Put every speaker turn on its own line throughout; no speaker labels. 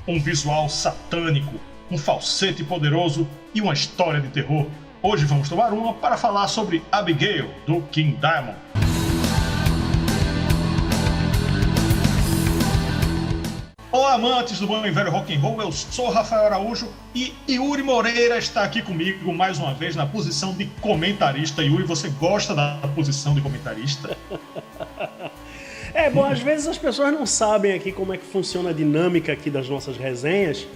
um visual satânico, um falsete poderoso e uma história de terror. Hoje vamos tomar uma para falar sobre Abigail, do King Diamond. Olá, amantes do bom e velho rock and roll, eu sou Rafael Araújo e Yuri Moreira está aqui comigo mais uma vez na posição de comentarista. Yuri, você gosta da posição de comentarista?
Bom, às vezes as pessoas não sabem aqui como é que funciona a dinâmica aqui das nossas resenhas.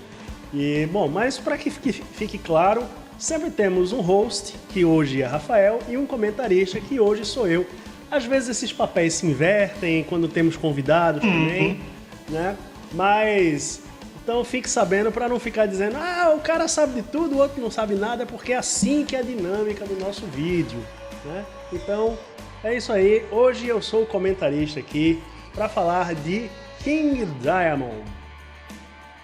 Mas para que fique claro, sempre temos um host, que hoje é Rafael, e um comentarista, que hoje sou eu. Às vezes esses papéis se invertem quando temos convidados também, né? Mas, então fique sabendo para não ficar dizendo o cara sabe de tudo, o outro não sabe nada, porque é assim que é a dinâmica do nosso vídeo, né? Então, é isso aí. Hoje eu sou o comentarista aqui para falar de King Diamond.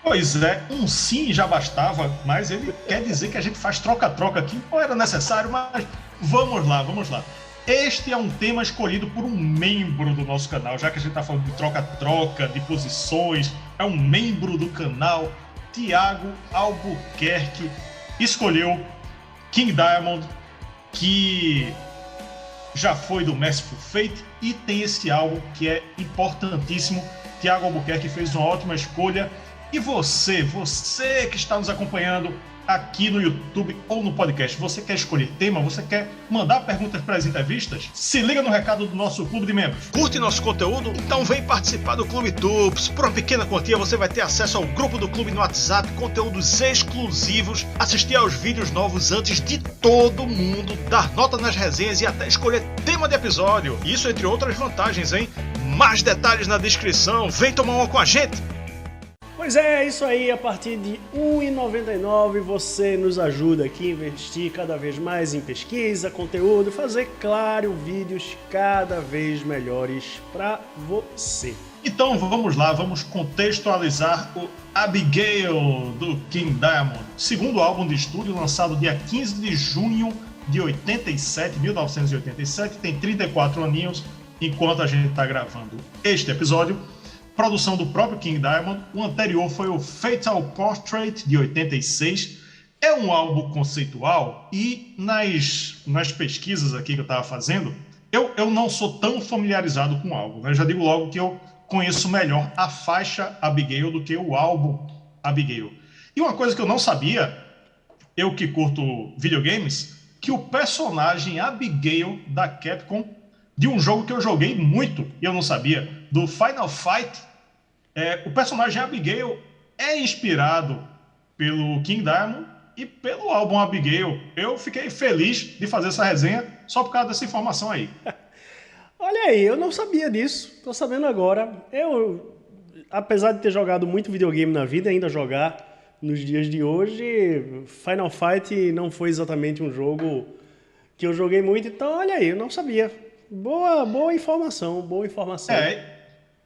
Pois é, um sim já bastava, mas ele quer dizer que a gente faz troca-troca aqui. Não era necessário, mas vamos lá. Este é um tema escolhido por um membro do nosso canal, já que a gente está falando de troca-troca, de posições. É um membro do canal, Thiago Albuquerque, escolheu King Diamond, que já foi do Mercyful Fate e tem esse álbum que é importantíssimo. Thiago Albuquerque fez uma ótima escolha. E você que está nos acompanhando aqui no YouTube ou no podcast, você quer escolher tema? Você quer mandar perguntas para as entrevistas? Se liga no recado do nosso clube de membros.
Curte nosso conteúdo? Então vem participar do Clube Tubes. Por uma pequena quantia você vai ter acesso ao grupo do clube no WhatsApp, conteúdos exclusivos, assistir aos vídeos novos antes de todo mundo, dar nota nas resenhas e até escolher tema de episódio. Isso entre outras vantagens, hein? Mais detalhes na descrição. Vem tomar uma com a gente!
Pois é isso aí, a partir de R$ 1,99 você nos ajuda aqui a investir cada vez mais em pesquisa, conteúdo, fazer, claro, vídeos cada vez melhores para você.
Então vamos lá, vamos contextualizar o Abigail do King Diamond, segundo álbum de estúdio lançado dia 15 de junho de 1987, tem 34 aninhos enquanto a gente está gravando este episódio. Produção do próprio King Diamond. O anterior foi o Fatal Portrait, de 86. É um álbum conceitual e nas pesquisas aqui que eu estava fazendo, eu não sou tão familiarizado com o álbum, né? Eu já digo logo que eu conheço melhor a faixa Abigail do que o álbum Abigail. E uma coisa que eu não sabia, eu que curto videogames, que o personagem Abigail da Capcom, de um jogo que eu joguei muito e eu não sabia, do Final Fight, o personagem Abigail é inspirado pelo King Diamond e pelo álbum Abigail. Eu fiquei feliz de fazer essa resenha só por causa dessa informação aí.
Olha aí, eu não sabia disso, tô sabendo agora. Eu, apesar de ter jogado muito videogame na vida e ainda jogar nos dias de hoje, Final Fight não foi exatamente um jogo que eu joguei muito, então olha aí, eu não sabia. Boa informação.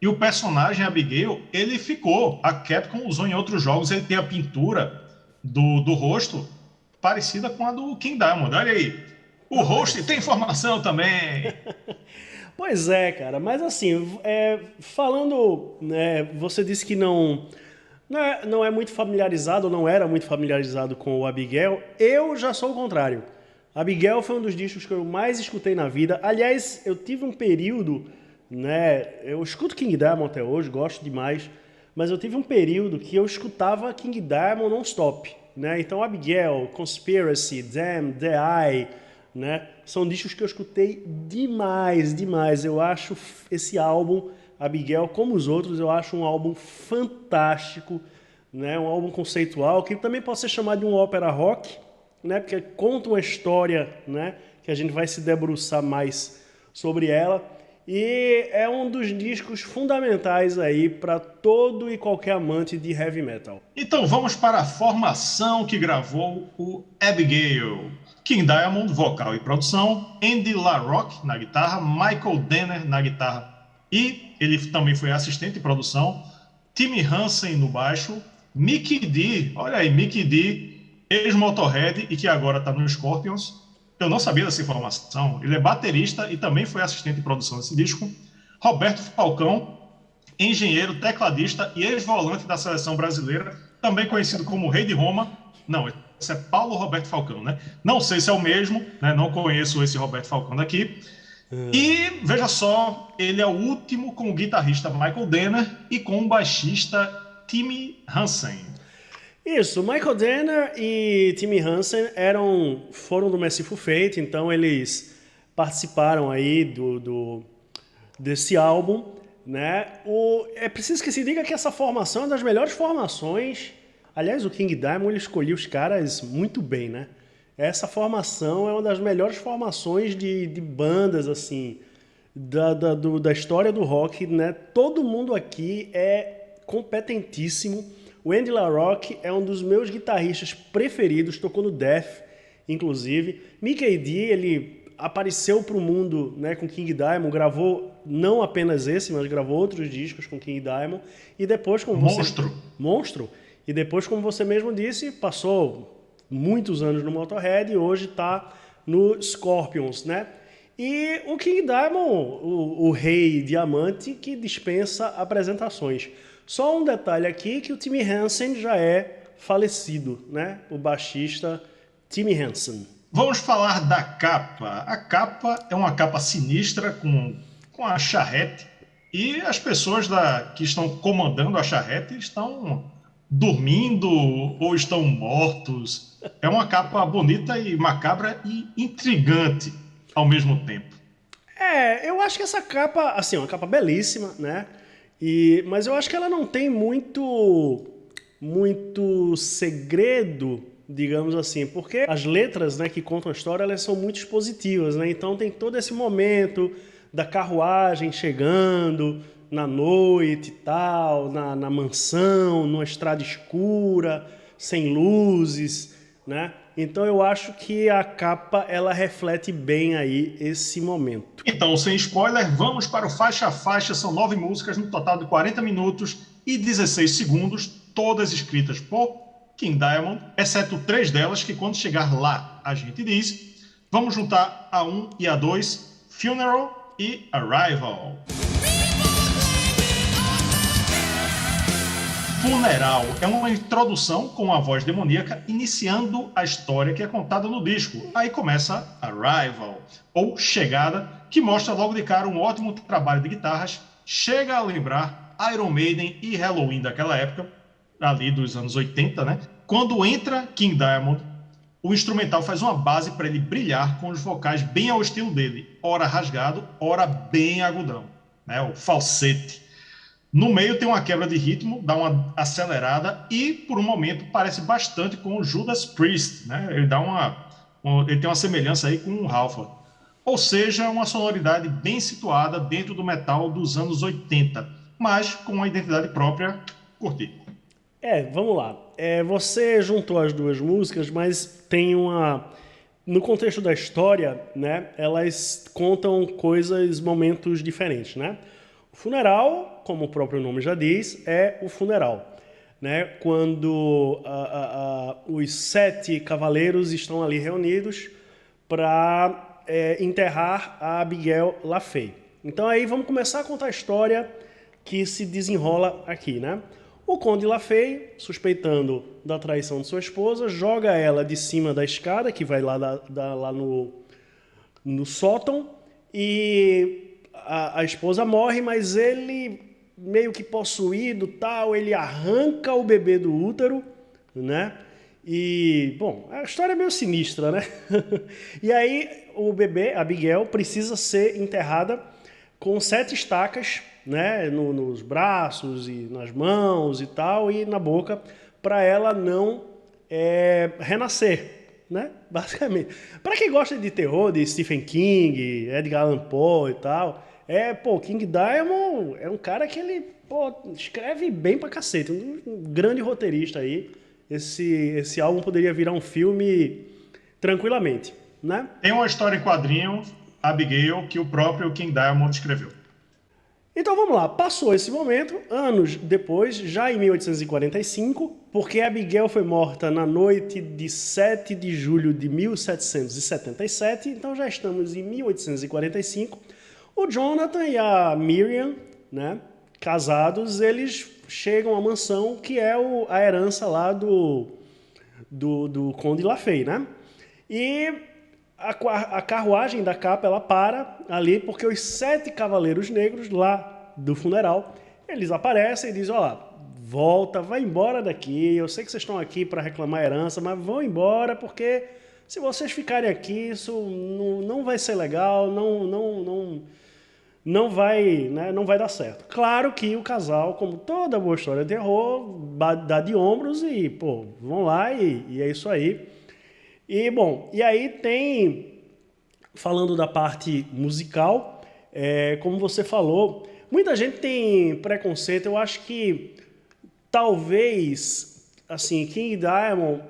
E o personagem Abigail, ele ficou. A Capcom usou em outros jogos, ele tem a pintura do rosto parecida com a do King Diamond. Olha aí, o host tem informação também.
Pois é, cara, mas assim, falando, né, você disse que não é muito familiarizado, não era muito familiarizado com o Abigail. Eu já sou o contrário. Abigail foi um dos discos que eu mais escutei na vida. Aliás, eu tive um período, né? Eu escuto King Diamond até hoje, gosto demais, mas eu tive um período que eu escutava King Diamond non-stop, né? Então, Abigail, Conspiracy, Damn, The Eye, né? São discos que eu escutei demais. Eu acho esse álbum, Abigail, como os outros, eu acho um álbum fantástico, né? Um álbum conceitual, que também pode ser chamado de um ópera rock, né, porque conta uma história, né, que a gente vai se debruçar mais sobre ela, e é um dos discos fundamentais aí para todo e qualquer amante de heavy metal.
Então vamos para a formação que gravou o Abigail. King Diamond, vocal e produção, Andy LaRocque na guitarra, Michael Denner na guitarra e ele também foi assistente de produção, Timmy Hansen no baixo, Mikkey Dee, olha aí, Mikkey Dee, ex-Motorhead e que agora está no Scorpions. Eu não sabia dessa informação. Ele é baterista e também foi assistente de produção desse disco. Roberto Falcão, engenheiro, tecladista e ex-volante da seleção brasileira, também conhecido como Rei de Roma. Não, esse é Paulo Roberto Falcão, né? Não sei se é o mesmo, né? Não conheço esse Roberto Falcão daqui. E, veja só, ele é o último com o guitarrista Michael Danner e com o baixista Timmy Hansen.
Isso, Michael Danner e Timmy Hansen foram do Mercyful Fate, então eles participaram aí desse álbum, né? É preciso que se diga que essa formação é uma das melhores formações. Aliás, o King Diamond ele escolheu os caras muito bem, né? Essa formação é uma das melhores formações de bandas, assim, da história do rock, né? Todo mundo aqui é competentíssimo. O Andy LaRocque é um dos meus guitarristas preferidos, tocou no Death, inclusive. Mikkey Dee, ele apareceu para o mundo, né, com King Diamond, gravou não apenas esse, mas gravou outros discos com King Diamond. E depois, como Monstro. E depois, como você mesmo disse, passou muitos anos no Motorhead e hoje está no Scorpions, né? E o King Diamond, o rei diamante, que dispensa apresentações. Só um detalhe aqui, que o Timmy Hansen já é falecido, né? O baixista Timmy Hansen.
Vamos falar da capa. A capa é uma capa sinistra com a charrete e as pessoas que estão comandando a charrete estão dormindo ou estão mortos. É uma capa bonita e macabra e intrigante ao mesmo tempo.
Eu acho que essa capa, assim, é uma capa belíssima, né? Mas eu acho que ela não tem muito segredo, digamos assim, porque as letras, né, que contam a história, elas são muito expositivas, né? Então tem todo esse momento da carruagem chegando na noite e tal, na mansão, numa estrada escura, sem luzes, né? Então eu acho que a capa, ela reflete bem aí esse momento.
Então, sem spoiler, vamos para o faixa a faixa. São 9 músicas, no total de 40 minutos e 16 segundos, todas escritas por King Diamond, exceto 3 delas, que quando chegar lá a gente diz. Vamos juntar a 1 e a 2, Funeral e Arrival. Funeral é uma introdução com a voz demoníaca iniciando a história que é contada no disco. Aí começa Arrival, ou Chegada, que mostra logo de cara um ótimo trabalho de guitarras, chega a lembrar Iron Maiden e Halloween daquela época, ali dos anos 80, né? Quando entra King Diamond, o instrumental faz uma base para ele brilhar com os vocais bem ao estilo dele, ora rasgado, ora bem agudão, né? O falsete. No meio tem uma quebra de ritmo, dá uma acelerada e, por um momento, parece bastante com o Judas Priest, né? Ele tem uma semelhança aí com o Halford. Ou seja, uma sonoridade bem situada dentro do metal dos anos 80, mas com uma identidade própria. Curti.
Vamos lá. Você juntou as duas músicas, mas tem no contexto da história, né? Elas contam momentos diferentes, né? O funeral, como o próprio nome já diz, é o funeral, né? Quando os 7 cavaleiros estão ali reunidos para enterrar a Abigail LaFay. Então aí vamos começar a contar a história que se desenrola aqui, né? O Conde LaFay, suspeitando da traição de sua esposa, joga ela de cima da escada, que vai lá no sótão, e a esposa morre, mas ele, meio que possuído, tal, ele arranca o bebê do útero, né? E, bom, a história é meio sinistra, né? E aí o bebê, Abigail, precisa ser enterrada com 7 estacas, né? Nos braços e nas mãos e tal, e na boca, para ela não renascer, né? Basicamente. Para quem gosta de terror, de Stephen King, Edgar Allan Poe e tal, King Diamond é um cara que ele, escreve bem pra cacete, um grande roteirista aí. Esse álbum poderia virar um filme tranquilamente, né?
Tem uma história em quadrinho, Abigail, que o próprio King Diamond escreveu.
Então vamos lá, passou esse momento, anos depois, já em 1845, porque Abigail foi morta na noite de 7 de julho de 1777, então já estamos em 1845. O Jonathan e a Miriam, né, casados, eles chegam à mansão que é a herança lá do Conde Lafay, né? E a carruagem da capa, ela para ali porque os 7 cavaleiros negros lá do funeral, eles aparecem e dizem, ó, volta, vai embora daqui, eu sei que vocês estão aqui para reclamar herança, mas vão embora porque se vocês ficarem aqui, isso não vai ser legal, não vai, né, não vai dar certo. Claro que o casal, como toda boa história de terror, dá de ombros e, pô, vão lá e é isso aí. E, bom, e aí tem, falando da parte musical, como você falou, muita gente tem preconceito. Eu acho que talvez, assim, King Diamond,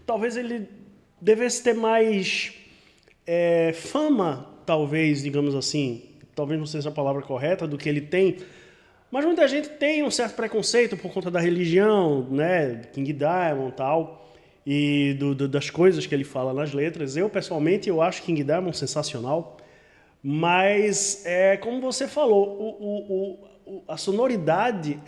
talvez ele devesse ter mais fama, talvez, digamos assim, talvez não seja a palavra correta, do que ele tem, mas muita gente tem um certo preconceito por conta da religião, né, King Diamond e tal, e das coisas que ele fala nas letras. Eu, pessoalmente, eu acho King Diamond sensacional, mas, como você falou, a sonoridade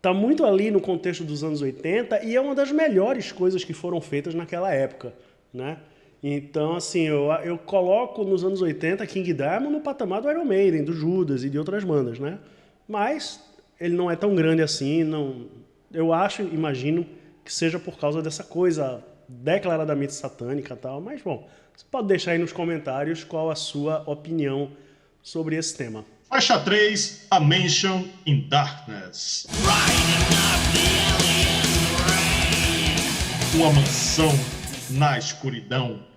tá muito ali no contexto dos anos 80 e é uma das melhores coisas que foram feitas naquela época, né? Então, assim, eu coloco nos anos 80 King Diamond no patamar do Iron Maiden, do Judas e de outras bandas, né? Mas ele não é tão grande assim, não. Eu imagino que seja por causa dessa coisa declaradamente satânica e tal, mas, bom, você pode deixar aí nos comentários qual a sua opinião sobre esse tema.
Faixa 3, A Mansion in Darkness. Uma mansão na escuridão.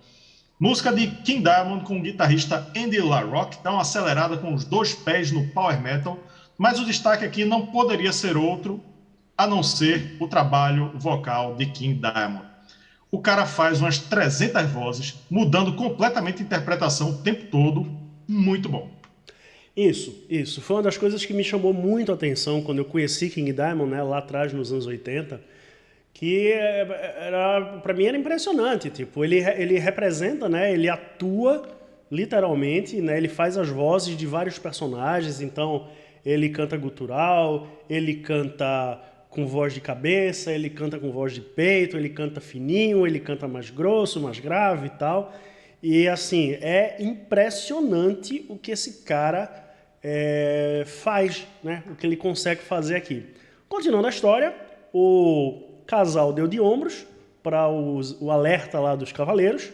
Música de King Diamond com o guitarrista Andy LaRocque, dá uma acelerada com os 2 pés no power metal, mas o destaque aqui não poderia ser outro a não ser o trabalho vocal de King Diamond. O cara faz umas 300 vozes, mudando completamente a interpretação o tempo todo, muito bom.
Isso. Foi uma das coisas que me chamou muito a atenção quando eu conheci King Diamond, né, lá atrás, nos anos 80, que para mim era impressionante. Tipo, ele representa, né, ele atua literalmente, né, ele faz as vozes de vários personagens. Então, ele canta gutural, ele canta com voz de cabeça, ele canta com voz de peito, ele canta fininho, ele canta mais grosso, mais grave e tal. E, assim, é impressionante o que esse cara faz, né? O que ele consegue fazer aqui. Continuando a história, o casal deu de ombros para o alerta lá dos cavaleiros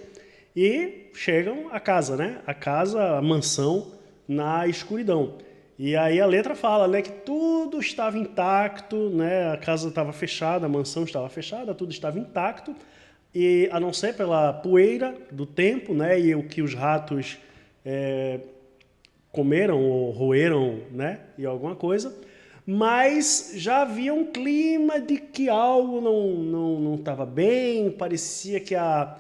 e chegam à casa, né? A mansão na escuridão. E aí a letra fala, né, que tudo estava intacto, né? A casa estava fechada, a mansão estava fechada, tudo estava intacto, e a não ser pela poeira do tempo, né, e o que os ratos comeram ou roeram, né, e alguma coisa, mas já havia um clima de que algo não estava bem, parecia que a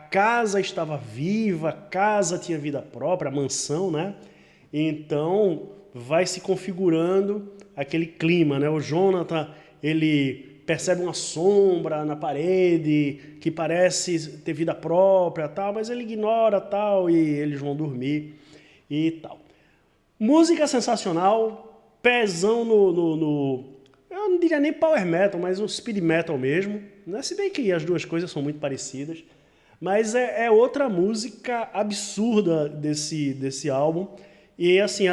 casa estava viva, a casa tinha vida própria, a mansão, né? Então vai se configurando aquele clima, né? O Jonathan, ele percebe uma sombra na parede que parece ter vida própria, tal, mas ele ignora, tal, e eles vão dormir e tal. Música sensacional, pezão no eu não diria nem power metal, mas um speed metal mesmo, né? Se bem que as duas coisas são muito parecidas, mas é outra música absurda desse álbum. E assim,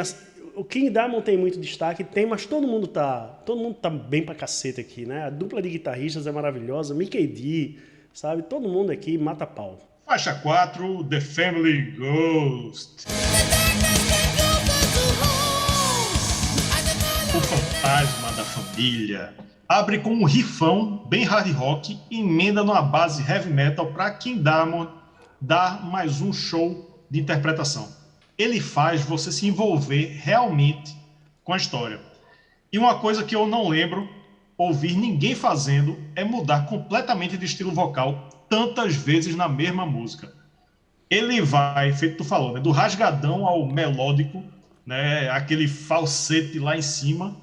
o King Diamond tem muito destaque, mas todo mundo tá bem pra cacete aqui, né? A dupla de guitarristas é maravilhosa, Mikkey Dee, sabe? Todo mundo aqui mata pau.
Faixa 4, The Family Ghost. O fantasma da família. Abre com um rifão bem hard rock e emenda numa base heavy metal para King Diamond dar mais um show de interpretação. Ele faz você se envolver realmente com a história. E uma coisa que eu não lembro ouvir ninguém fazendo é mudar completamente de estilo vocal tantas vezes na mesma música. Ele vai, feito tu falou, né, do rasgadão ao melódico, né, aquele falsete lá em cima,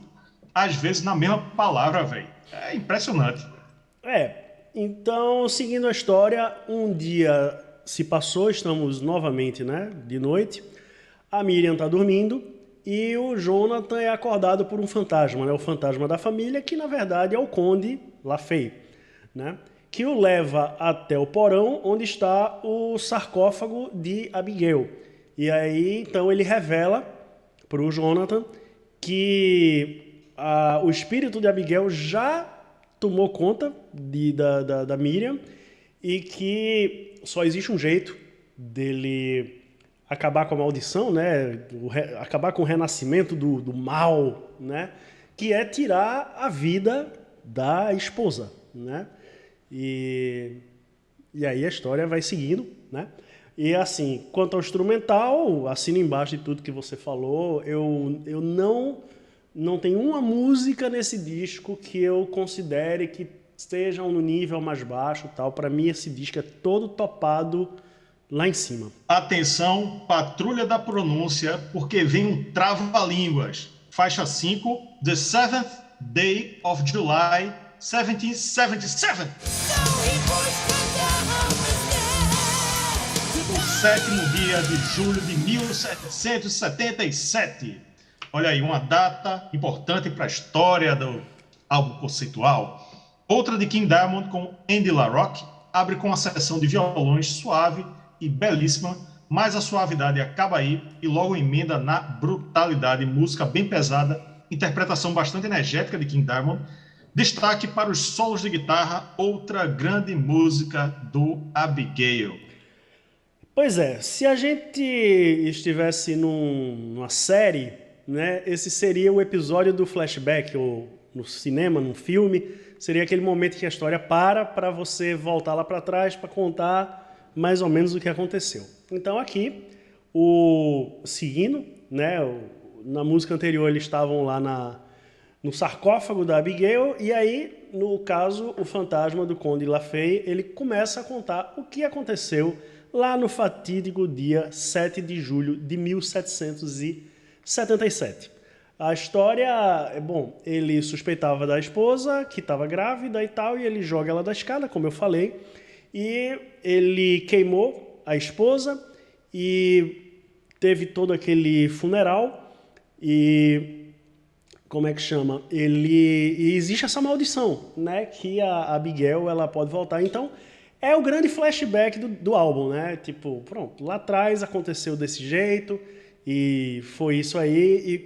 às vezes na mesma palavra, velho. É impressionante.
Então, seguindo a história, um dia se passou, estamos novamente, né, de noite. A Miriam está dormindo e o Jonathan é acordado por um fantasma, né? O fantasma da família, que na verdade é o Conde LaFay, né? Que o leva até o porão onde está o sarcófago de Abigail. E aí, então, ele revela para o Jonathan que o espírito de Abigail já tomou conta da Miriam e que só existe um jeito dele acabar com a maldição, né? Acabar com o renascimento do mal, né? Que é tirar a vida da esposa, né? E aí a história vai seguindo, né? E assim, quanto ao instrumental, assino embaixo de tudo que você falou, eu não tenho uma música nesse disco que eu considere que esteja no nível mais baixo, tal. Para mim esse disco é todo topado lá em cima.
Atenção, patrulha da pronúncia, porque vem um trava-línguas. Faixa 5, The Seventh Day of July, 1777. O sétimo dia de julho de 1777. Olha aí, uma data importante para a história do álbum conceitual. Outra de King Diamond com Andy LaRocque abre com uma seção de violões suave e belíssima, mas a suavidade acaba aí e logo emenda na brutalidade, música bem pesada, interpretação bastante energética de King Diamond. Destaque para os solos de guitarra, outra grande música do Abigail.
Pois é, se a gente estivesse numa série, né, esse seria o episódio do flashback, ou no cinema, num filme, seria aquele momento que a história para você voltar lá para trás para contar mais ou menos o que aconteceu. Então aqui, seguindo, né, na música anterior eles estavam lá no sarcófago da Abigail, e aí, no caso, o fantasma do Conde LaFay, ele começa a contar o que aconteceu lá no fatídico dia 7 de julho de 1777. A história, ele suspeitava da esposa, que estava grávida e tal, e ele joga ela da escada, como eu falei, e ele queimou a esposa e teve todo aquele funeral e... como é que chama? E existe essa maldição, né? Que a Abigail, ela pode voltar. Então, é o grande flashback do álbum, né? Tipo, pronto, lá atrás aconteceu desse jeito e foi isso aí.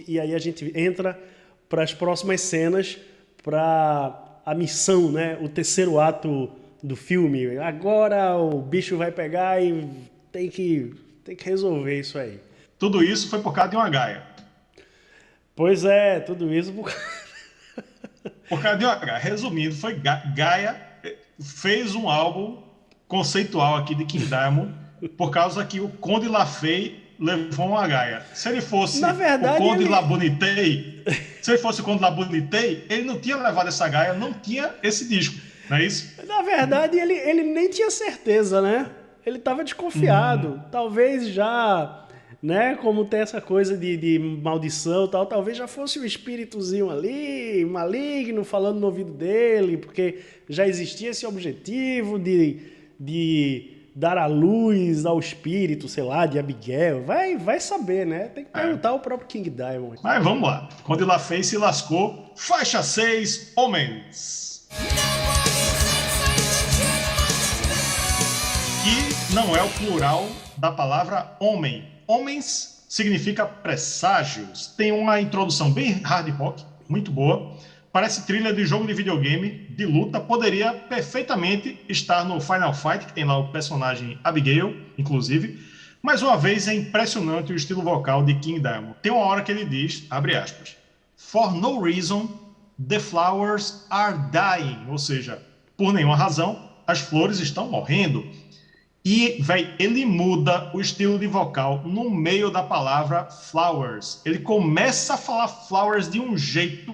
E aí a gente entra para as próximas cenas, para a missão, né? O terceiro ato do filme. Agora o bicho vai pegar e tem que resolver isso aí.
Tudo isso foi por causa de uma gaia.
Pois é, tudo isso
por causa de uma gaia. Resumindo, foi Gaia fez um álbum conceitual aqui de King Diamond por causa que o Conde LaFay levou uma gaia. Se ele fosse o Conde LaBonitay, ele não tinha levado essa gaia, não tinha esse disco, não é isso?
Na verdade, ele nem tinha certeza, né? Ele estava desconfiado. Talvez já... né? Como tem essa coisa de maldição e tal, talvez já fosse um espíritozinho ali, maligno, falando no ouvido dele, porque já existia esse objetivo de dar a luz ao espírito, sei lá, de Abigail. Vai saber, né? Tem que perguntar ao próprio King Diamond.
Mas vamos lá. Quando LaFay se lascou, faixa 6, Homens. Que não é o plural da palavra homem. Homens significa presságios. Tem uma introdução bem hard rock, muito boa. Parece trilha de jogo de videogame, de luta. Poderia perfeitamente estar no Final Fight, que tem lá o personagem Abigail, inclusive. Mais uma vez, é impressionante o estilo vocal de King Diamond. Tem uma hora que ele diz, abre aspas, "For no reason, the flowers are dying." Ou seja, por nenhuma razão, as flores estão morrendo. E, ele muda o estilo de vocal no meio da palavra flowers. Ele começa a falar flowers de um jeito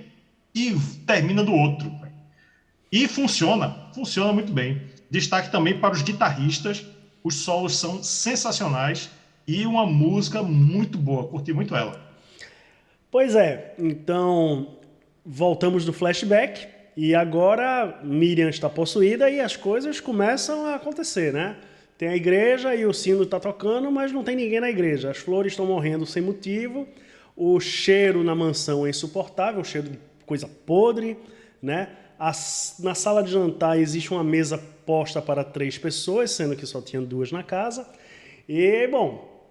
e termina do outro. E funciona muito bem. Destaque também para os guitarristas. Os solos são sensacionais e uma música muito boa. Curti muito ela.
Pois é, então voltamos do flashback e agora Miriam está possuída e as coisas começam a acontecer, né? Tem a igreja e o sino está tocando, mas não tem ninguém na igreja. As flores estão morrendo sem motivo, o cheiro na mansão é insuportável, o cheiro de coisa podre, né? Na sala de jantar existe uma mesa posta para 3 pessoas, sendo que só tinha 2 na casa. E, bom,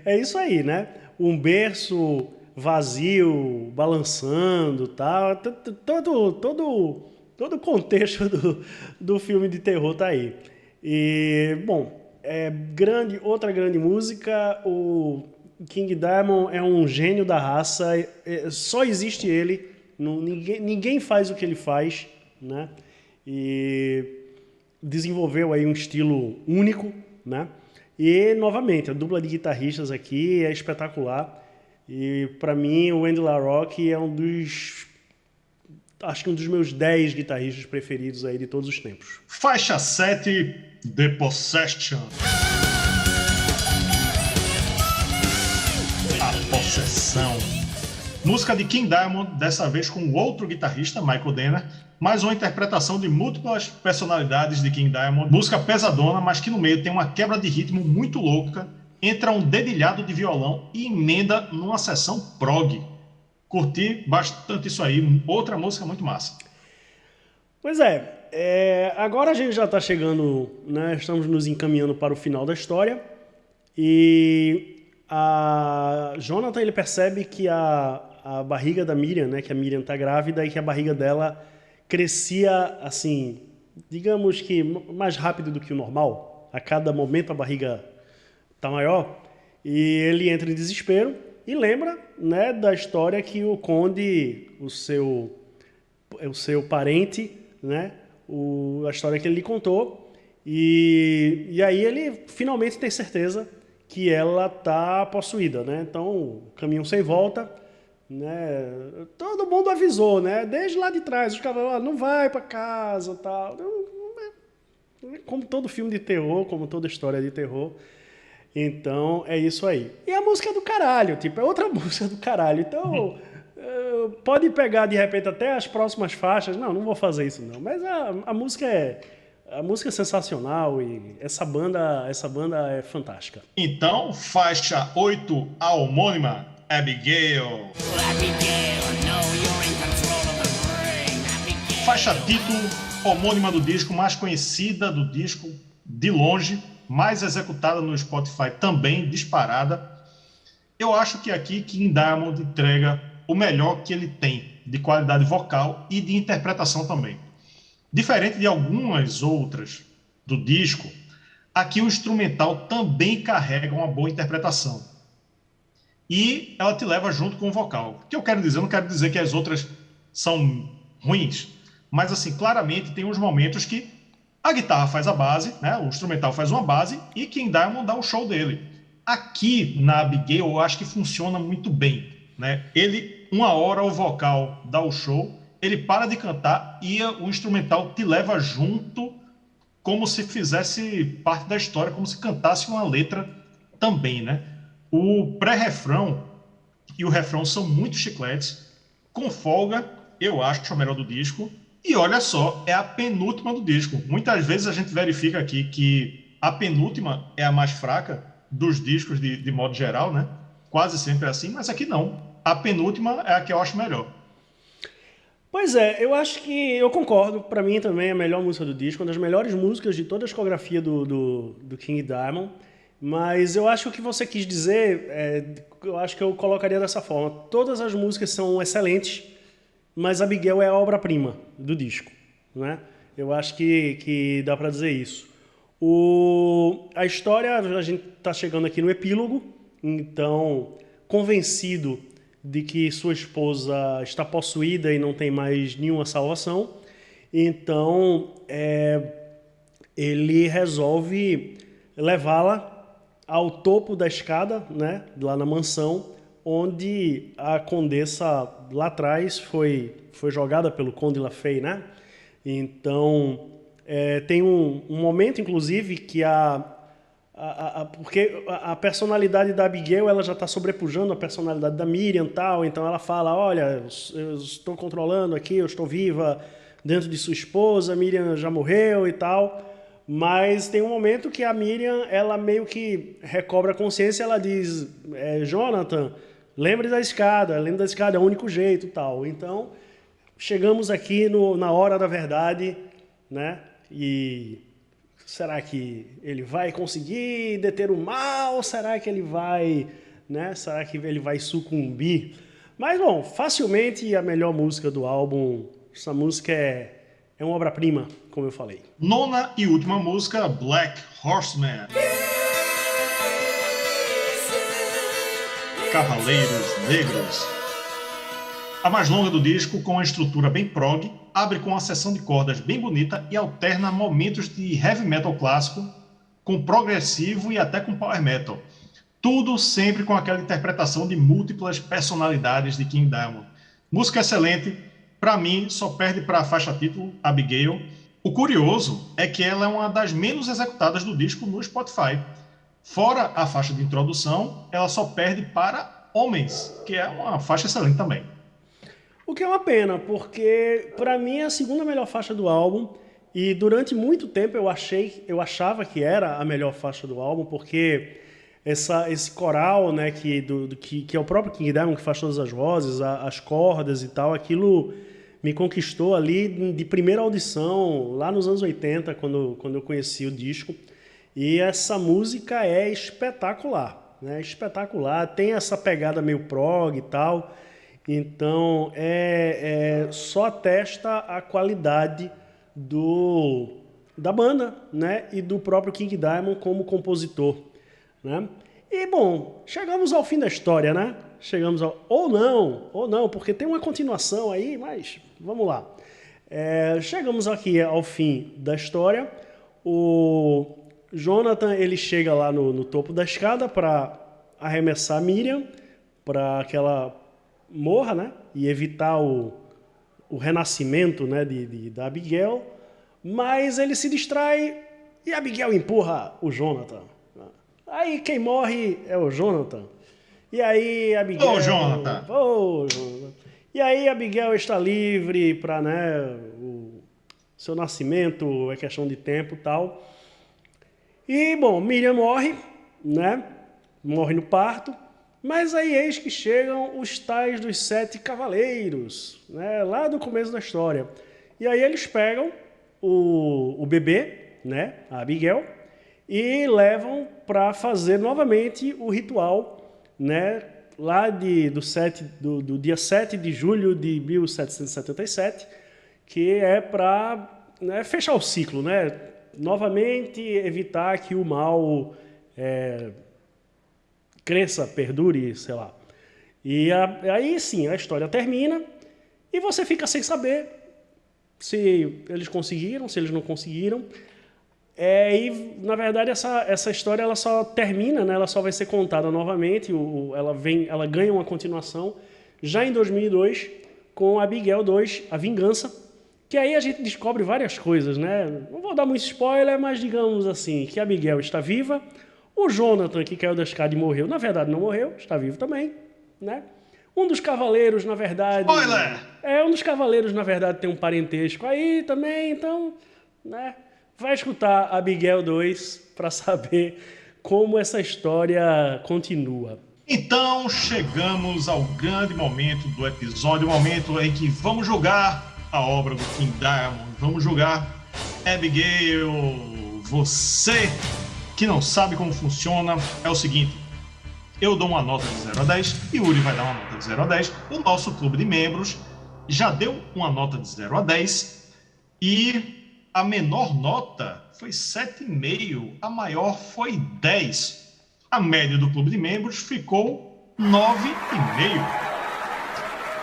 é isso aí, né? Um berço vazio, balançando, tal. Todo o contexto do filme de terror tá aí. E, bom, outra grande música, o King Diamond é um gênio da raça, só existe ele, ninguém faz o que ele faz, né? E desenvolveu aí um estilo único, né? E, novamente, a dupla de guitarristas aqui é espetacular. E, para mim, o Andy LaRocque é acho que um dos meus 10 guitarristas preferidos aí de todos os tempos.
Faixa 7, The Possession. A Possessão. Música de King Diamond, dessa vez com outro guitarrista, Michael Danner, mais uma interpretação de múltiplas personalidades de King Diamond. Música pesadona, mas que no meio tem uma quebra de ritmo muito louca, entra um dedilhado de violão e emenda numa sessão prog. Curti bastante isso aí, outra música muito massa.
Pois agora a gente já está chegando, né, estamos nos encaminhando para o final da história, e Jonathan ele percebe que a barriga da Miriam, né, que a Miriam está grávida e que a barriga dela crescia, assim, digamos que mais rápido do que o normal. A cada momento a barriga está maior, e ele entra em desespero e lembra, né, da história que o Conde, o seu parente, né, a história que ele lhe contou, e aí ele finalmente tem certeza que ela está possuída, né? Então, caminho sem volta, né? Todo mundo avisou, né? Desde lá de trás, os caras não vai para casa, tal. Como todo filme de terror, como toda história de terror. Então, é isso aí. E a música é do caralho, tipo, é outra música do caralho. Então, pode pegar, de repente, até as próximas faixas. Não vou fazer isso, não. Mas a música é sensacional e essa banda é fantástica.
Então, faixa 8, a homônima, Abigail. Faixa título, homônima do disco, mais conhecida do disco, de longe, mais executada no Spotify também, disparada. Eu acho que aqui King Diamond entrega o melhor que ele tem de qualidade vocal e de interpretação também. Diferente de algumas outras do disco, aqui o instrumental também carrega uma boa interpretação. E ela te leva junto com o vocal. O que eu quero dizer? Eu não quero dizer que as outras são ruins, mas assim, claramente tem uns momentos que a guitarra faz a base, né? O instrumental faz uma base e King Diamond dá o show dele. Aqui na Abigail eu acho que funciona muito bem, né? Uma hora o vocal dá o show, ele para de cantar e o instrumental te leva junto como se fizesse parte da história, como se cantasse uma letra também, né? O pré-refrão e o refrão são muito chicletes, com folga, eu acho a melhor do disco. E olha só, é a penúltima do disco. Muitas vezes a gente verifica aqui que a penúltima é a mais fraca dos discos de modo geral, né? Quase sempre é assim, mas aqui não. A penúltima é a que eu acho melhor.
Pois é, eu acho que eu concordo. Para mim também é a melhor música do disco, uma das melhores músicas de toda a discografia do King Diamond. Mas eu acho que o que você quis dizer, eu acho que eu colocaria dessa forma. Todas as músicas são excelentes, mas Abigail é a obra-prima do disco, né? Eu acho que dá para dizer isso. A história, a gente está chegando aqui no epílogo, então, convencido de que sua esposa está possuída e não tem mais nenhuma salvação, então ele resolve levá-la ao topo da escada, né, lá na mansão, onde a condessa lá atrás foi jogada pelo Conde LaFay, né? Então, tem um momento, inclusive, que porque a personalidade da Abigail ela já está sobrepujando a personalidade da Miriam e tal, então ela fala, olha, eu estou controlando aqui, eu estou viva dentro de sua esposa, Miriam já morreu e tal, Mas tem um momento que a Miriam, ela meio que recobra a consciência, ela diz, Jonathan, lembre da escada, é o único jeito e tal. Então, chegamos aqui na hora da verdade, né? E será que ele vai conseguir deter o mal? Será que ele vai, né? Será que ele vai sucumbir? Mas, bom, facilmente a melhor música do álbum, essa música é uma obra-prima, como eu falei.
Nona e última música, Black Horseman. Cavaleiros Negros. A mais longa do disco, com uma estrutura bem prog, abre com uma seção de cordas bem bonita e alterna momentos de heavy metal clássico com progressivo e até com power metal. Tudo sempre com aquela interpretação de múltiplas personalidades de King Diamond. Música excelente, para mim só perde para a faixa título, Abigail. O curioso é que ela é uma das menos executadas do disco no Spotify. Fora a faixa de introdução, ela só perde para Homens, que é uma faixa excelente também.
O que é uma pena, porque para mim é a segunda melhor faixa do álbum e durante muito tempo eu achava que era a melhor faixa do álbum, porque esse coral, né, que é o próprio King Diamond que faz todas as vozes, as cordas e tal, aquilo me conquistou ali de primeira audição, lá nos anos 80, quando eu conheci o disco. E essa música é espetacular, né? Espetacular, tem essa pegada meio prog e tal. Então, só atesta a qualidade da banda, né? E do próprio King Diamond como compositor, né? E, bom, chegamos ao fim da história, né? Ou não, porque tem uma continuação aí, mas vamos lá. Chegamos aqui ao fim da história. O Jonathan, ele chega lá no topo da escada para arremessar a Miriam, para que ela morra, né? E evitar o renascimento, né, da Abigail. Mas ele se distrai e a Abigail empurra o Jonathan. Aí quem morre é o Jonathan. E aí a Abigail...
Ô, Jonathan!
E aí a Abigail está livre para, né, o seu nascimento, é questão de tempo e tal. E, bom, Miriam morre, né? Morre no parto. Mas aí eis que chegam os tais dos 7 cavaleiros, né? Lá do começo da história. E aí eles pegam o bebê, né? A Abigail, e levam para fazer novamente o ritual, né? Lá do dia 7 de julho de 1777, que é para, né, fechar o ciclo, né? Novamente evitar que o mal cresça, perdure, sei lá. E aí sim, a história termina e você fica sem saber se eles conseguiram, se eles não conseguiram. E, na verdade, essa história ela só termina, né? Ela só vai ser contada novamente, ela ganha uma continuação já em 2002 com Abigail 2, A Vingança, que aí a gente descobre várias coisas, né? Não vou dar muito spoiler, mas digamos assim, que a Abigail está viva, o Jonathan, que caiu da escada e morreu, na verdade não morreu, está vivo também, né? Um dos cavaleiros, na verdade...
Spoiler!
Um dos cavaleiros, na verdade, tem um parentesco aí também, então, né? Vai escutar Abigail 2 para saber como essa história continua.
Então, chegamos ao grande momento do episódio, o momento em que vamos julgar a obra do King Diamond. Vamos julgar Abigail. Você que não sabe como funciona, é o seguinte: eu dou uma nota de 0 a 10, Yuri vai dar uma nota de 0 a 10, o nosso clube de membros já deu uma nota de 0 a 10 e a menor nota foi 7,5, a maior foi 10. A média do clube de membros ficou 9,5.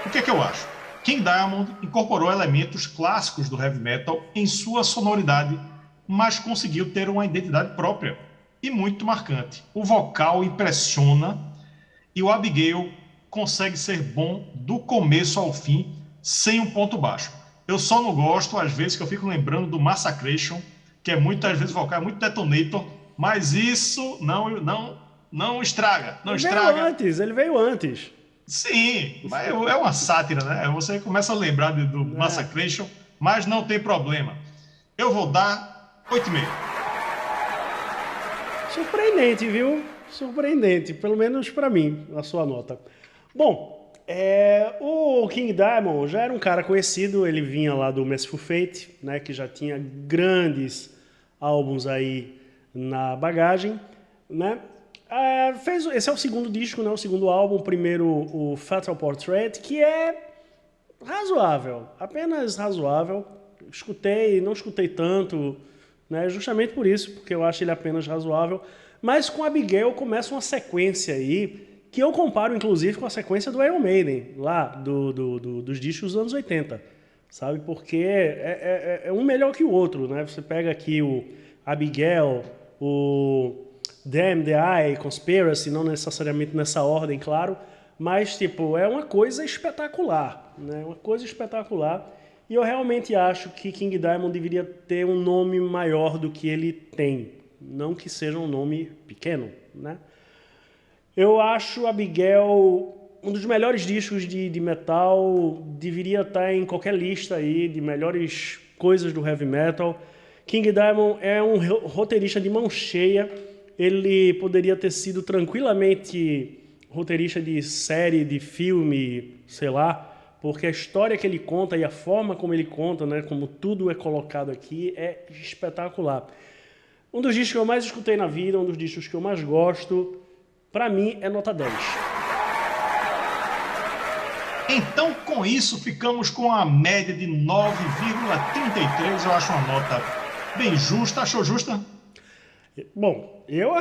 O que é que eu acho? King Diamond incorporou elementos clássicos do heavy metal em sua sonoridade, mas conseguiu ter uma identidade própria e muito marcante. O vocal impressiona e o Abigail consegue ser bom do começo ao fim, sem um ponto baixo. Eu só não gosto, às vezes, que eu fico lembrando do Massacration, que é muitas vezes vocal, é muito detonator, mas isso não estraga. Não estraga.
Ele veio antes.
Sim, mas é uma sátira, né? Você começa a lembrar do Massacration, mas não tem problema. Eu vou dar 8,5.
Surpreendente, viu? Surpreendente, pelo menos pra mim, a sua nota. Bom, o King Diamond já era um cara conhecido, ele vinha lá do Mercyful Fate, né, que já tinha grandes álbuns aí na bagagem, né? Esse é o segundo disco, né, o segundo álbum, o primeiro, o Fatal Portrait, que é razoável, apenas razoável. Não escutei tanto, né, justamente por isso, porque eu acho ele apenas razoável. Mas com Abigail começa uma sequência aí, que eu comparo, inclusive, com a sequência do Iron Maiden, lá, dos discos dos anos 80, sabe? Porque é um melhor que o outro, né? Você pega aqui o Abigail, o Damn the Eye, Conspiracy, não necessariamente nessa ordem, claro, mas, tipo, é uma coisa espetacular, né? Uma coisa espetacular. E eu realmente acho que King Diamond deveria ter um nome maior do que ele tem. Não que seja um nome pequeno, né? Eu acho Abigail um dos melhores discos de metal, deveria estar em qualquer lista aí de melhores coisas do heavy metal. King Diamond é um roteirista de mão cheia, ele poderia ter sido tranquilamente roteirista de série, de filme, sei lá, porque a história que ele conta e a forma como ele conta, né, como tudo é colocado aqui, é espetacular. Um dos discos que eu mais escutei na vida, um dos discos que eu mais gosto, pra mim é nota 10.
Então, com isso, ficamos com a média de 9,33. Eu acho uma nota bem justa. Achou justa?
Bom, eu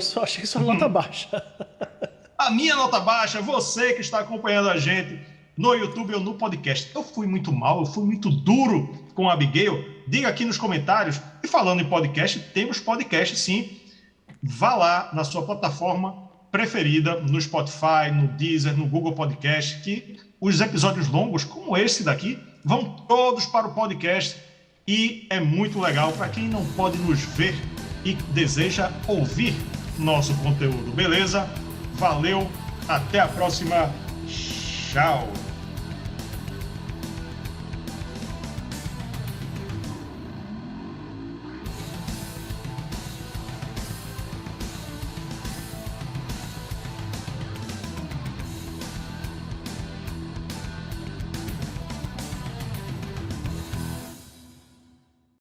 só achei sua nota baixa.
A minha nota baixa, você que está acompanhando a gente no YouTube ou no podcast. Eu fui muito mal, eu fui muito duro com a Abigail. Diga aqui nos comentários. E falando em podcast, temos podcast sim. Vá lá na sua plataforma preferida, no Spotify, no Deezer, no Google Podcast, que os episódios longos, como esse daqui, vão todos para o podcast e é muito legal para quem não pode nos ver e deseja ouvir nosso conteúdo. Beleza? Valeu, até a próxima. Tchau!